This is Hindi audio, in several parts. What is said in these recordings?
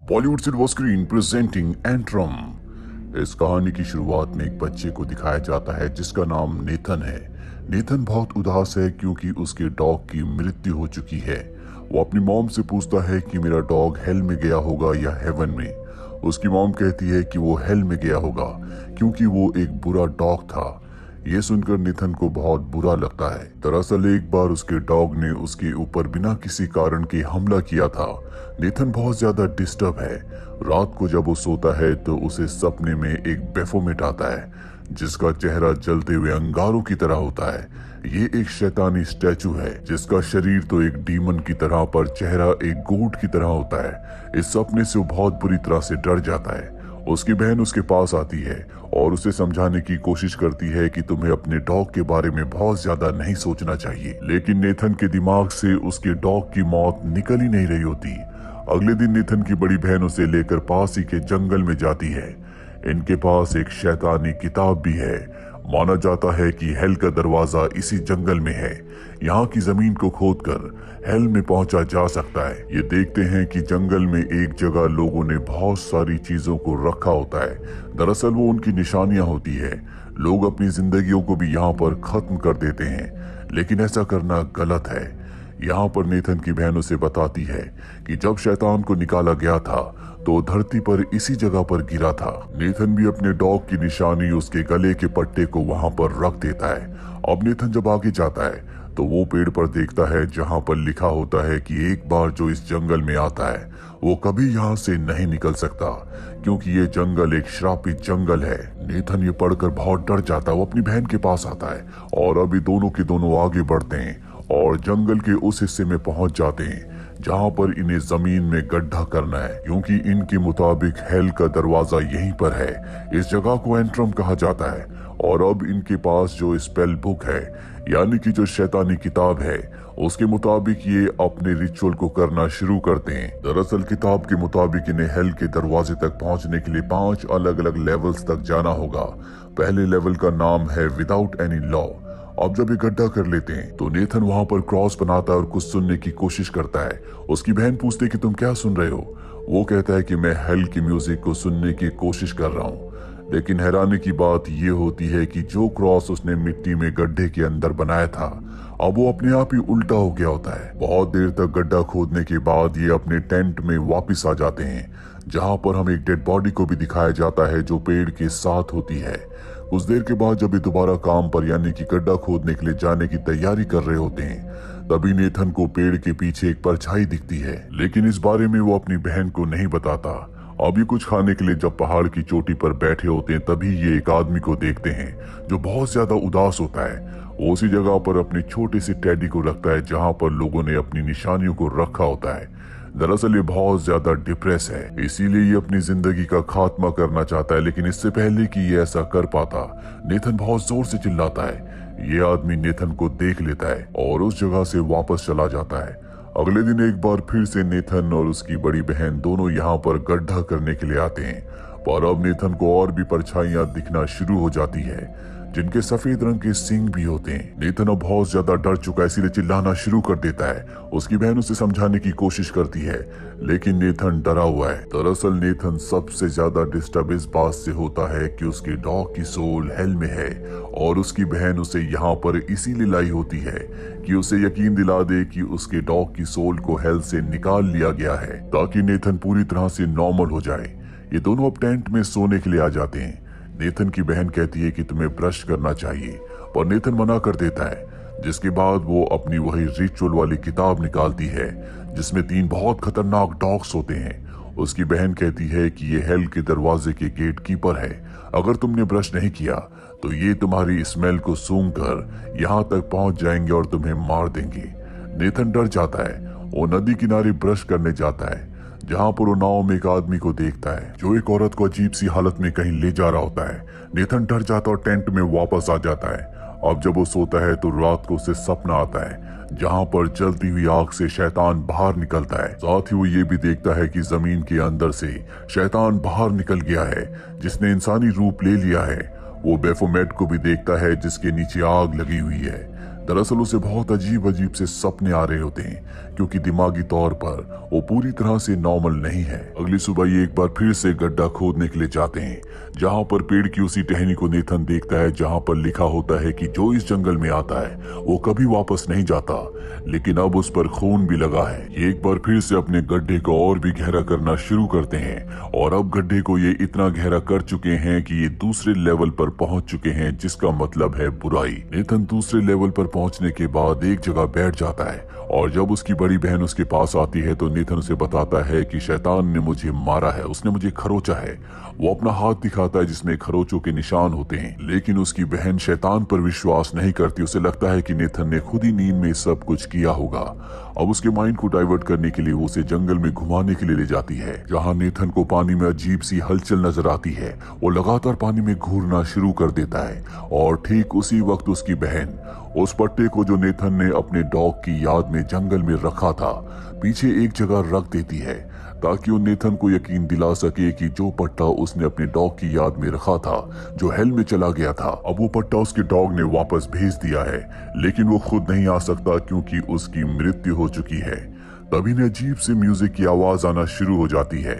Bollywood silver screen presenting antrum. इस कहानी की शुरुआत में एक बच्चे को दिखाया जाता है जिसका नाम नेथन है। नेथन बहुत उदास है क्योंकि उसके डॉग की मृत्यु हो चुकी है। वो अपनी मॉम से पूछता है कि मेरा डॉग हेल में गया होगा या हेवन में। उसकी मॉम कहती है कि वो हेल में गया होगा क्योंकि वो एक बुरा डॉग था। ये सुनकर नेथन को बहुत बुरा लगता है। दरअसल एक बार उसके डॉग ने उसके ऊपर बिना किसी कारण के हमला किया था। नेथन बहुत ज्यादा डिस्टर्ब है। रात को जब वो सोता है तो उसे सपने में एक बेफोमेट आता है जिसका चेहरा जलते हुए अंगारों की तरह होता है। ये एक शैतानी स्टैचू है जिसका शरीर तो एक डीमन की तरह पर चेहरा एक गोट की तरह होता है। इस सपने से वो बहुत बुरी तरह से डर जाता है। उसकी बहन उसके पास आती है और उसे समझाने की कोशिश करती है कि तुम्हें अपने डॉग के बारे में बहुत ज्यादा नहीं सोचना चाहिए, लेकिन नेथन के दिमाग से उसके डॉग की मौत निकल ही नहीं रही होती। अगले दिन नेथन की बड़ी बहन उसे लेकर पास ही के जंगल में जाती है। इनके पास एक शैतानी किताब भी है। माना जाता है कि हेल का दरवाजा इसी जंगल में है। यहाँ की जमीन को खोदकर हेल में पहुंचा जा सकता है। ये देखते हैं कि जंगल में एक जगह लोगों ने बहुत सारी चीजों को रखा होता है। दरअसल वो उनकी निशानियां होती है। लोग अपनी जिंदगियों को भी यहाँ पर खत्म कर देते हैं, लेकिन ऐसा करना गलत है। यहाँ पर नेथन की बहन उसे बताती है कि जब शैतान को निकाला गया था तो धरती पर इसी जगह पर गिरा था। नेथन भी अपने डॉग की निशानी उसके गले के पट्टे को वहां पर रख देता है। अब नेथन जब आगे जाता है तो वो पेड़ पर देखता है जहां पर लिखा होता है कि एक बार जो इस जंगल में आता है वो कभी यहाँ से नहीं निकल सकता क्योंकि ये जंगल एक श्रापित जंगल है। नेथन ये पढ़कर बहुत डर जाता है। वो अपनी बहन के पास आता है और अभी दोनों के दोनों आगे बढ़ते हैं और जंगल के उस हिस्से में पहुंच जाते हैं जहां पर इन्हें जमीन में गड्ढा करना है क्योंकि इनके मुताबिक हेल का दरवाजा यहीं पर है। इस जगह को एंट्रम कहा जाता है और अब इनके पास जो स्पेल बुक है यानी कि जो शैतानी किताब है उसके मुताबिक ये अपने रिचुअल को करना शुरू करते हैं। दरअसल किताब के मुताबिक इन्हें हेल के दरवाजे तक पहुंचने के लिए 5 अलग अलग लेवल्स तक जाना होगा। पहले लेवल का नाम है विदाउट एनी लॉ। अब जब ये गड्ढा कर लेते हैं तो नेथन वहां पर क्रॉस बनाता है और कुछ सुनने की कोशिश करता है। उसकी बहन पूछती है कि तुम क्या सुन रहे हो। वो कहता है कि मैं हेल की म्यूजिक को सुनने की कोशिश कर रहा हूँ। लेकिन हैरानी की बात ये होती है कि जो क्रॉस उसने मिट्टी में गड्ढे के अंदर बनाया था अब वो अपने आप ही उल्टा हो गया होता है। बहुत देर तक गड्ढा खोदने के बाद ये अपने टेंट में वापस आ जाते हैं जहां पर हमें एक डेड बॉडी को भी दिखाया जाता है जो पेड़ के साथ होती है। कुछ देर के बाद जब ये दोबारा काम पर यानी कि गड्ढा खोदने के लिए जाने की तैयारी कर रहे होते हैं तभी नेथन को पेड़ के पीछे एक परछाई दिखती है, लेकिन इस बारे में वो अपनी बहन को नहीं बताता। अभी कुछ खाने के लिए जब पहाड़ की चोटी पर बैठे होते हैं तभी ये एक आदमी को देखते हैं जो बहुत ज्यादा उदास होता है। वो उसी जगह पर अपने छोटे से टेडी को रखता है जहां पर लोगों ने अपनी निशानियों को रखा होता है। दरअसल ये बहुत ज्यादा डिप्रेस है, इसीलिए ये अपनी जिंदगी का खात्मा करना चाहता है। लेकिन इससे पहले कि ये ऐसा कर पाता नेथन बहुत जोर से चिल्लाता है। ये आदमी नेथन को देख लेता है और उस जगह से वापस चला जाता है। अगले दिन एक बार फिर से नेथन और उसकी बड़ी बहन दोनों यहाँ पर गड्ढा करने के लिए आते हैं, पर अब नेथन को और भी परछाइयां दिखना शुरू हो जाती है जिनके सफेद रंग के सींग भी होते हैं। नेथन अब बहुत ज्यादा डर चुका है इसीलिए चिल्लाना शुरू कर देता है। उसकी बहन उसे समझाने की कोशिश करती है लेकिन नेथन डरा हुआ है। दरअसल नेथन सबसे ज्यादा डिस्टर्ब इस बात से होता है कि उसके डॉग की सोल हेल में है और उसकी बहन उसे यहाँ पर इसीलिए लाई होती है कि उसे यकीन दिला दे कि उसके डॉग की सोल को हेल से निकाल लिया गया है ताकि नेथन पूरी तरह से नॉर्मल हो जाए। ये दोनों अब टेंट में सोने के लिए आ जाते हैं। नेथन की बहन कहती है कि तुम्हें ब्रश करना चाहिए पर नेथन मना कर देता है, जिसके बाद वो अपनी वही रिचुअल वाली किताब निकालती है जिसमें 3 बहुत खतरनाक डॉग्स होते हैं। उसकी बहन कहती है कि ये हेल के दरवाजे के गेट कीपर है। अगर तुमने ब्रश नहीं किया तो ये तुम्हारी स्मेल को सूंघ कर यहाँ तक पहुंच जाएंगे और तुम्हें मार देंगे। नेथन डर जाता है। वो नदी किनारे ब्रश करने जाता है जहां पर वो नाव में एक आदमी को देखता है जो एक औरत को अजीब सी हालत में कहीं ले जा रहा होता है। नेथन डर जाता और टेंट में वापस आ जाता है। अब जब वो सोता है तो रात को उसे सपना आता है जहां पर जलती हुई आग से शैतान बाहर निकलता है। साथ ही वो ये भी देखता है कि जमीन के अंदर से शैतान बाहर निकल गया है जिसने इंसानी रूप ले लिया है। वो बेफोमेट को भी देखता है जिसके नीचे आग लगी हुई है। दरअसल उसे बहुत अजीब अजीब से सपने आ रहे होते हैं क्योंकि दिमागी तौर पर वो पूरी तरह से नॉर्मल नहीं है। अगली सुबह ये एक बार फिर से गड्ढा खोदने के लिए जाते हैं जहाँ पर पेड़ की उसी टहनी को नेथन देखता है जहाँ पर लिखा होता है कि जो इस जंगल में आता है वो कभी वापस नहीं जाता, लेकिन अब उस पर खून भी लगा है। ये एक बार फिर से अपने गड्ढे को और भी गहरा करना शुरू करते हैं और अब गड्ढे को ये इतना गहरा कर चुके हैं कि ये दूसरे लेवल पर पहुंच चुके हैं, जिसका मतलब है बुराई। नेथन दूसरे लेवल पर पहुंचने के बाद एक जगह बैठ जाता है और जब उसकी बड़ी बहन उसके पास आती है तो नेथन उसे बताता है कि शैतान ने मुझे मारा है, उसने मुझे खरोचा है। वो अपना हाथ दिखाता है जिसमें खरोचों के निशान होते हैं, लेकिन उसकी बहन शैतान पर विश्वास नहीं करती। उसे लगता है कि नेथन ने खुद ही नींद में सब कुछ किया होगा। अब उसके माइंड को डाइवर्ट करने के लिए वो उसे जंगल में घुमाने के लिए ले जाती है जहाँ नेथन को पानी में अजीब सी हलचल नजर आती है। वो लगातार पानी में घूरना शुरू कर देता है और ठीक उसी वक्त उसकी बहन उस पट्टे को जो नेथन ने अपने डॉग की याद में जंगल में रखा था पीछे एक जगह रख देती है ताकि वो नेथन को यकीन दिला सके कि जो पट्टा उसने अपने डॉग की याद में रखा था जो हेल में चला गया था, अब वो पट्टा उसके डॉग ने वापस भेज दिया है, लेकिन वो खुद नहीं आ सकता क्योंकि उसकी मृत्यु हो चुकी है। तभी ने अजीब से म्यूजिक की आवाज आना शुरू हो जाती है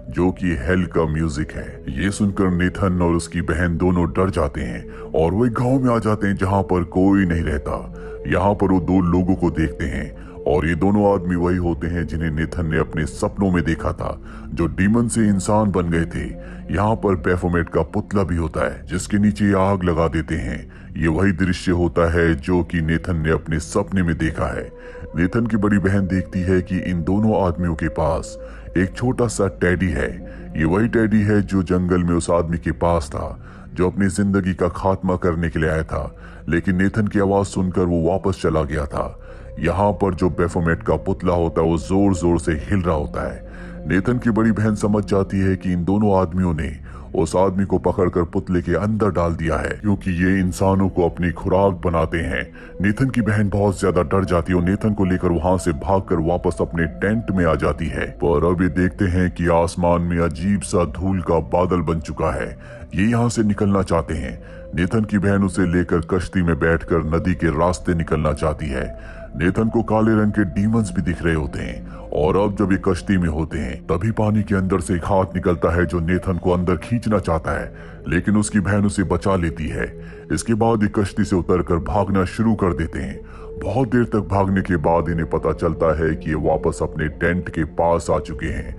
जो कि हेल का म्यूजिक है। ये सुनकर नेथन और उसकी बहन दोनों डर जाते हैं और वो एक गांव में आ जाते हैं जहां पर कोई नहीं रहता। यहाँ पर वो दो लोगों को देखते हैं और ये दोनों आदमी वही होते हैं जिन्हें नेथन ने अपने सपनों में देखा था, जो डीमन से इंसान बन गए थे। यहाँ पर बैफोमेट का पुतला भी होता है जिसके नीचे आग लगा देते हैं। ये वही दृश्य होता है जो कि नेथन ने अपने सपने में देखा है। नेथन की बड़ी बहन देखती है कि इन दोनों आदमियों के पास एक छोटा सा टेडी है। ये वही टेडी है जो जंगल में उस आदमी के पास था जो अपनी जिंदगी का खात्मा करने के लिए आया था, लेकिन नेथन की आवाज सुनकर वो वापस चला गया था। यहाँ पर जो बैफोमेट का पुतला होता है वो जोर जोर से हिल रहा होता है। नेथन की बड़ी बहन समझ जाती है कि इन दोनों आदमियों ने उस आदमी को पकड़कर पुतले के अंदर डाल दिया है क्योंकि ये इंसानों को अपनी खुराक बनाते हैं। नेथन की बहन बहुत ज्यादा डर जाती है और नेथन को लेकर वहां से भागकर वापस अपने टेंट में आ जाती है। पर अब ये देखते हैं कि आसमान में अजीब सा धूल का बादल बन चुका है। ये यहाँ से निकलना चाहते हैं। नेथन की बहन उसे लेकर कश्ती में बैठकर नदी के रास्ते निकलना चाहती है। नेथन को काले रंग के डीमंस भी दिख रहे होते हैं और अब जब ये कश्ती में होते हैं तभी पानी के अंदर से एक हाथ निकलता है जो नेथन को अंदर खींचना चाहता है, लेकिन उसकी बहन उसे बचा लेती है। इसके बाद ये कश्ती से उतरकर भागना शुरू कर देते हैं। बहुत देर तक भागने के बाद इन्हें पता चलता है कि ये वापस अपने टेंट के पास आ चुके हैं,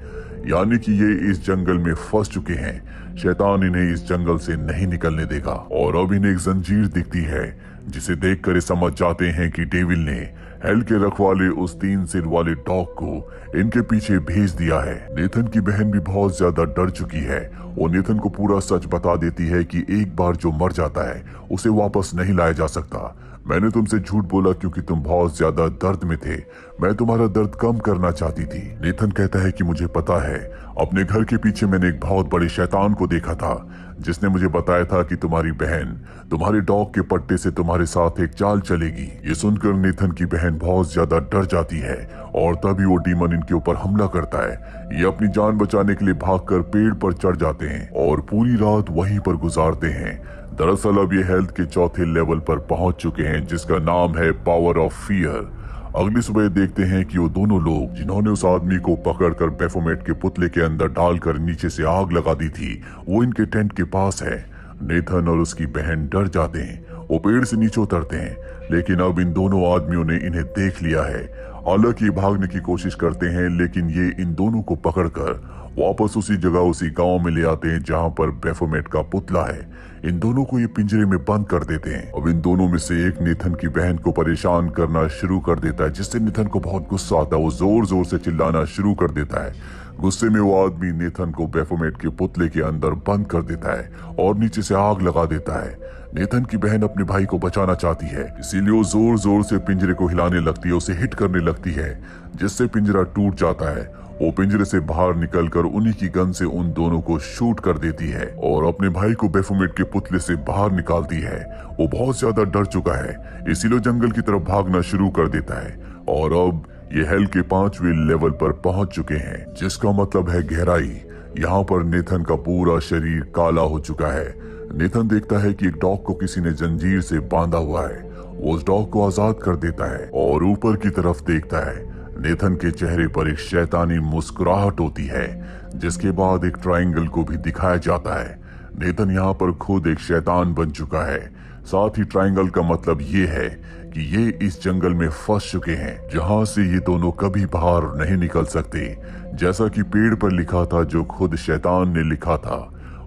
यानी कि ये इस जंगल में फंस चुके हैं। शैतान इन्हें इस जंगल से नहीं निकलने देगा और अब इन्हें एक जंजीर दिखती है जिसे देखकर ये समझ जाते हैं कि डेविल ने हेल के रखवाले उस 3 सिर वाले डॉग को इनके पीछे भेज दिया है। नेथन की बहन भी बहुत ज्यादा डर चुकी है। वो नेथन को पूरा सच बता देती है कि एक बार जो मर जाता है उसे वापस नहीं लाया जा सकता। मैंने तुमसे झूठ बोला क्योंकि तुम बहुत ज्यादा दर्द में थे। मैं तुम्हारा दर्द कम करना चाहती थी। नेथन कहता है कि मुझे पता है, अपने घर के पीछे मैंने एक बहुत बड़े शैतान को देखा था जिसने मुझे बताया था कि तुम्हारी बहन तुम्हारे डॉग के पट्टे से तुम्हारे साथ एक चाल चलेगी। ये सुनकर नेथन की बहन बहुत ज्यादा डर जाती है और तभी वो डीमन इनके ऊपर हमला करता है। ये अपनी जान बचाने के लिए भागकर पेड़ पर चढ़ जाते हैं और पूरी रात वहीं पर गुजारते हैं। दरअसल अब ये हेल्थ के चौथे लेवल पर पहुंच चुके हैं जिसका नाम है पावर ऑफ फियर। अगली सुबह देखते हैं कि वो दोनों लोग जिन्होंने उस आदमी को पकड़कर बैफोमेट के पुतले के अंदर डालकर नीचे से आग लगा दी थी वो इनके टेंट के पास है। नेथन और उसकी बहन डर जाते हैं। वो पेड़ से नीचे उतरते हैं, लेकिन अब इन दोनों आदमियों ने इन्हें देख लिया है। हालांकि भागने की कोशिश करते हैं, लेकिन ये इन दोनों को पकड़कर वापस उसी जगह उसी गांव में ले आते हैं जहां पर बैफोमेट का पुतला है। इन दोनों को ये पिंजरे में बंद कर देते हैं। अब इन दोनों में से एक नेथन की बहन को परेशान करना शुरू कर देता है, जिससे नेथन को बहुत गुस्सा आता है। वो जोर जोर से चिल्लाना शुरू कर देता है। गुस्से में वो आदमी नेथन को बैफोमेट के पुतले के अंदर बंद कर देता है और नीचे से आग लगा देता है। नेथन की बहन अपने भाई को बचाना चाहती है, इसीलिए वो जोर जोर से पिंजरे को हिलाने लगती है, उसे हिट करने लगती है, जिससे पिंजरा टूट जाता है। वो पिंजरे से बाहर निकलकर उन्हीं की गन से उन दोनों को शूट कर देती है और अपने भाई को बैफोमेट के पुतले से बाहर निकालती है। वो बहुत ज्यादा डर चुका है, इसीलिए जंगल की तरफ भागना शुरू कर देता है और अब ये हेल के 5वें लेवल पर पहुंच चुके हैं, जिसका मतलब है गहराई। यहाँ पर नेथन का पूरा शरीर काला हो चुका है। नेथन देखता है कि एक डॉग को किसी ने जंजीर से बांधा हुआ है वो उस डॉग को आजाद कर देता है और ऊपर की तरफ देखता है। नेथन के चेहरे पर एक शैतानी मुस्कुराहट होती है, जिसके बाद एक ट्रायंगल को भी दिखाया जाता है। नेथन यहाँ पर खुद एक शैतान बन चुका है। साथ ही ट्रायंगल का मतलब ये है कि ये इस जंगल में फंस चुके हैं, जहां से ये दोनों कभी बाहर नहीं निकल सकते। जैसा कि पेड़ पर लिखा था, जो खुद शैतान ने लिखा था,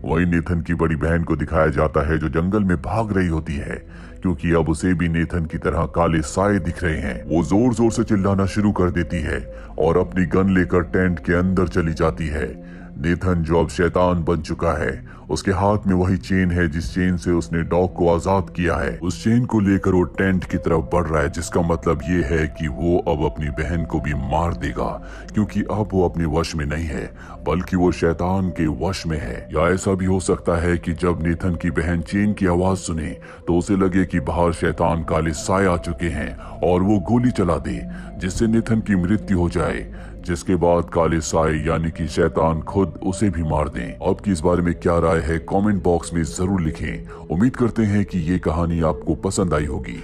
वही नेथन की बड़ी बहन को दिखाया जाता है, जो जंगल में भाग रही होती है, क्योंकि अब उसे भी नेथन की तरह काले साए दिख रहे हैं। वो जोर जोर से चिल्लाना शुरू कर देती है और अपनी गन लेकर टेंट के अंदर चली जाती है। नेथन, जो अब शैतान बन चुका है, उसके हाथ में वही चेन है जिस चेन से उसने डॉग को आजाद किया है। उस चेन को लेकर वो टेंट की तरफ बढ़ रहा है, जिसका मतलब ये है कि वो अब अपनी बहन को भी मार देगा, क्योंकि अब वो अपने वश में नहीं है, बल्कि वो शैतान के वश में है। या ऐसा भी हो सकता है कि जब नेथन की बहन चेन की आवाज सुने तो उसे लगे कि बाहर शैतान काले साए आ चुके हैं और वो गोली चला दे, जिससे नेथन की मृत्यु हो जाए, जिसके बाद काले साए यानी कि शैतान खुद उसे भी मार दें। आपकी इस बारे में क्या राय है, कमेंट बॉक्स में जरूर लिखें। उम्मीद करते हैं कि ये कहानी आपको पसंद आई होगी।